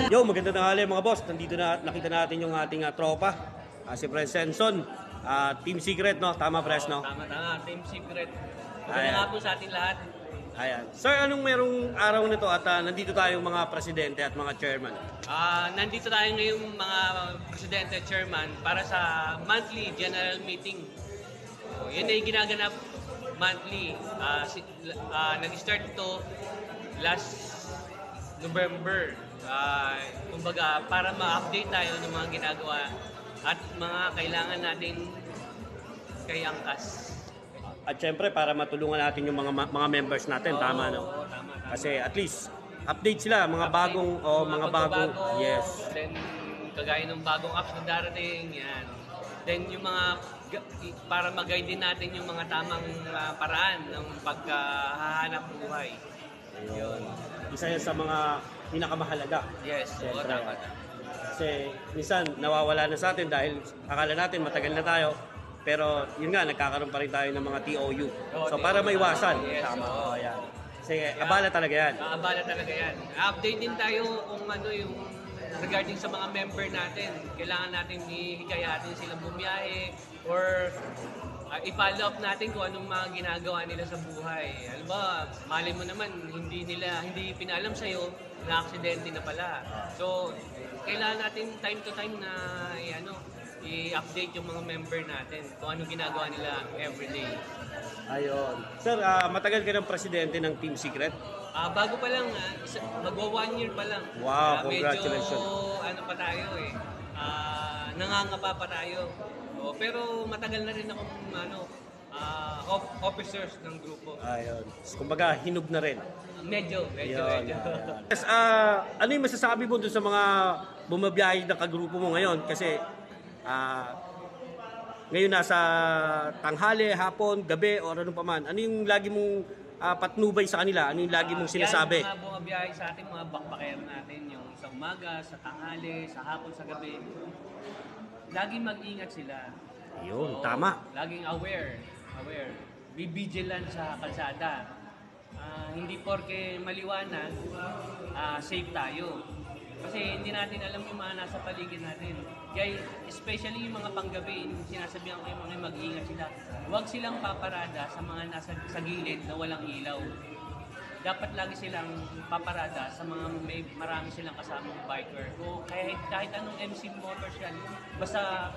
Yo, maganda tanghali mga boss. Nandito na, nakita natin yung ating tropa. Si Pres Senson. Team Secret, no? Tama, Pres, no? Tama. Team Secret. Maganda nga po sa ating lahat. Ayan. Sir, anong merong araw nito at nandito tayong mga presidente at mga chairman? Nandito tayo ngayong mga presidente at chairman para sa monthly general meeting. Yun ay ginaganap monthly. Nag-start ito last November. Kumbaga, para ma-update tayo ng mga ginagawa at mga kailangan natin kay Angkas. At syempre, para matulungan natin yung mga members natin, tama, no? Tama. Kasi at least, update sila, mga bagong, yes. Then, kagaya ng bagong apps na darating, yan. Then, yung mga, para mag-guide din natin yung mga tamang paraan ng paghahanap buhay. Yun. Isa yan sa mga pinakamahalaga. Yes, oo, tama. Kasi minsan nawawala na sa atin dahil akala natin matagal na tayo. Pero yun nga, nagkakaroon pa rin tayo ng mga TOU. So para maiwasan. Yes, tama. Yan. Kasi abala talaga yan. Abala talaga yan. Update din tayo kung ano yung regarding sa mga member natin. Kailangan natin ihikayatin silang bumiyahe or i-follow up natin kung anong mga ginagawa nila sa buhay. Alam ba, mali mo naman, hindi pinaalam sa'yo na aksidente na pala. So, kailangan natin time to time na i-update yung mga member natin kung anong ginagawa nila everyday. Ayun. Sir, matagal ka ng presidente ng Team Secret? Bago pa lang, magwa 1 year pa lang. Wow, congratulations. Medyo, pa tayo nangangapa pa tayo. Pero matagal na rin akong officers ng grupo. Ayun. Kumbaga, hinog na rin. Medyo. Yes, ano yung masasabi mo dun sa mga bumabiyahe na kagrupo mo ngayon? Kasi ngayon nasa tanghali, hapon, gabi, o ano pa man. Ano yung lagi mong patnubay sa kanila? Ano yung lagi mong sinasabi? Yan, mga bumabiyahe sa ating mga backpacker natin, yung sa umaga, sa tanghali, sa hapon, sa gabi. Laging mag-ingat sila. Ayun, tama. Laging aware. Be vigilant sa kalsada. Hindi porke maliwanag, safe tayo. Kasi hindi natin alam yung mga nasa paligid natin. Kaya especially yung mga panggabi, sinasabihan ko yung mga mag-iingat sila. Huwag silang paparada sa mga nasa sa gilid na walang ilaw. Dapat lagi silang paparada sa mga marami silang kasamang biker. O kahit anong MC Motors yan, basta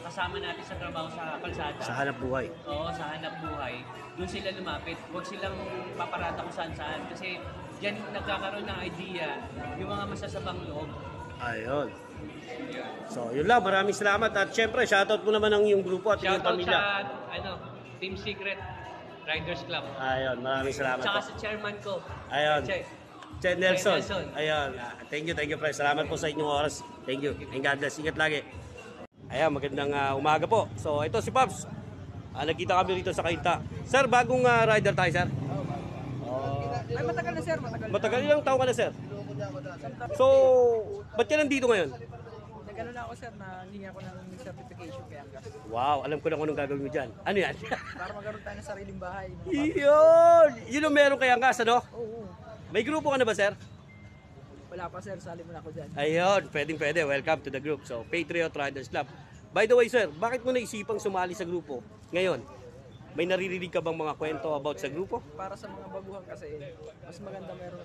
kasama natin sa trabaho sa kalsada. Sa hanap buhay. Oo, sa hanap buhay. Doon sila lumapit. Huwag silang paparada kung saan-saan. Kasi diyan nagkakaroon ng idea yung mga masasabang loob. Ayun. So, yun lang. Maraming salamat. At syempre, shoutout mo naman ang iyong grupo at iyong pamilya. Shoutout sa Team Secret Riders Club. Ayun, maraming salamat. Tsaka sa chairman ko. Ayun. Che Nelson. Ayun. Thank you, Fred. Salamat po sa inyong oras. Thank you. And God bless. Ingat lagi. Ayun, magandang umaga po. So, ito si Pops. Nagkita kami rito sa Kainta. Sir, bagong rider tayo, sir? Ay, matagal na, sir. Matagal. Ilang taon ka na, sir? So, ba't ka nandito ngayon? Nagano na ako, sir, na hindi ako ng certification kay Angkas. Wow, alam ko na kung anong gagawin mo dyan. Ano yan? Para magkaroon tayo ng sariling bahay. Yun! Yun ang meron kay Angkas, ano? Oo. May grupo ka na ba, sir? Wala pa, sir. Sali mo na ako dyan. Ayun, pwede. Welcome to the group. So, Patriot Riders Club. By the way, sir, bakit mo naisipang sumali sa grupo ngayon? May naririnig ka bang mga kwento about sa grupo? Para sa mga baguhan kasi, mas maganda meron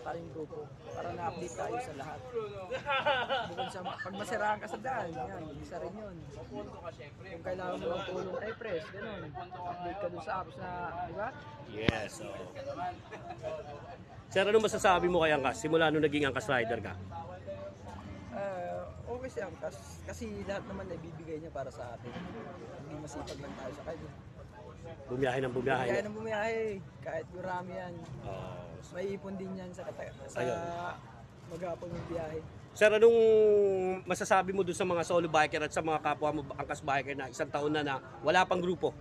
tayong grupo para na-update tayo sa lahat. Bukod sa pag masiraan ka sa daan, yan, isa rin yun. Kung kailangan mo ng tulong kay Pres, gano'n. Update ka dun sa apps na, di ba? Yes. So. Sir, ano masasabi mo kay Angkas? Simula nung naging Angkas rider ka? Okay si Angkas, kasi lahat naman ibibigay niya para sa atin. Hindi masipag lang tayo sa kanya. Bumiyahe ng bumiyahe. Kaya nang bumiyahe, kahit gurami yan. May ipon din yan sa maghapon ng biyahe. Sir, anong masasabi mo doon sa mga solo biker at sa mga kapwa mo Angkas biker na isang taon na wala pang grupo?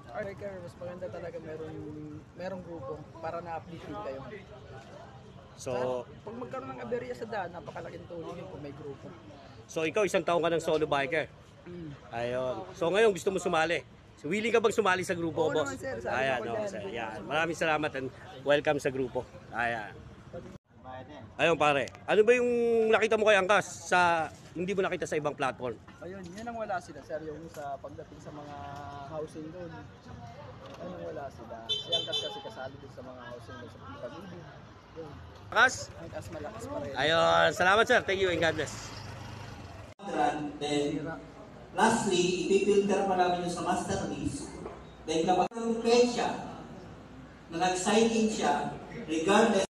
Biker, mas maganda talaga merong grupo para na-update din kayo. So, pag magkaroon ng aberya sa daan, napakalaking tulong yun kung may grupo. So, ikaw isang taon ka ng solo biker? Ayun. So, ngayon gusto mo sumali? So, willing ka bang sumali sa grupo, Oo boss? naman, sir. Sali Ayan, ako oh, dyan. sir. Ayan. Maraming salamat and welcome sa grupo. Ayan. Ayun pare, ano ba yung nakita mo kay Angkas sa hindi mo nakita sa ibang platform? Ayun, yan ang wala sila, sir. Yung sa pagdating sa mga housing doon. Yan ang wala sila. Si Angkas kasi kasali doon sa mga housing doon sa Pagibig. Yun. Angkas? Angkas malakas pa rin. Ayun, salamat sir. Thank you and God bless. Then, lastly, ipipilter pa namin yung sa master list. Then, kapag nag-create siya, na nag-sign in siya, regardless